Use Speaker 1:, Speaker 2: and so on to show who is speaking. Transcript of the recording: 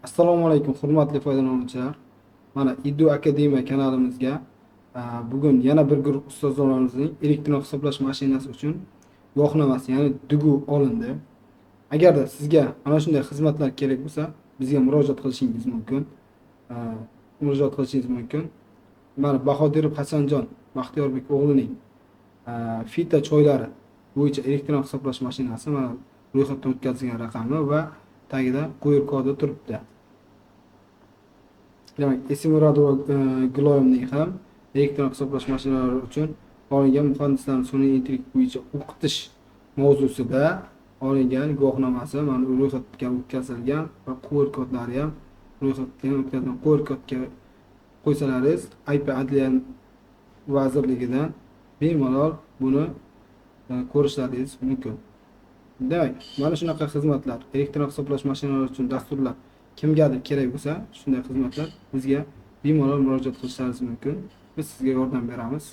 Speaker 1: Assalomu alaykum hurmatli foydalanuvchilar. Mana Idu Akademiya kanalimizga bugun yana bir guruh ustozlarimizning elektron hisoblash mashinasi uchun guvohnomasi, ya'ni DUGU olindi. Agarda sizga mana shunday xizmatlar kerak bo'lsa, bizga murojaat qilishingiz mumkin. A, Murojaat qilishingiz mumkin. Mana Bahodirov Hasanjon Baxtiyorbek o'g'lining Fita choylari bo'yicha elektron hisoblash mashinasi mana ro'yxatdan o'tkazilgan raqami va tagida qo'yir kodi turibdi. Demak, Esimuradova Giloyevning ham elektron hisoblash mashinalari uchun olingan muhandislarning sun'iy intellekt bo'yicha o'qitish mavzusida olingan guvohnomasi mana ro'yxatga o'tkazilgan va qo'yir kodlari ham ro'yxatdan o'tkazilgan. Qo'yir kodga qo'ysalaringiz IP Adliya vazirligidan bemalol buni ko'rishlaringiz mumkin. Demak, mana shunaqa xizmatlar, elektron hisoblash mashinalari uchun dasturlar kimgadir kerak bo'lsa, shunday xizmatlar bizga bemalol murojaat qilishlaringiz mumkin. Biz sizga yordam beramiz.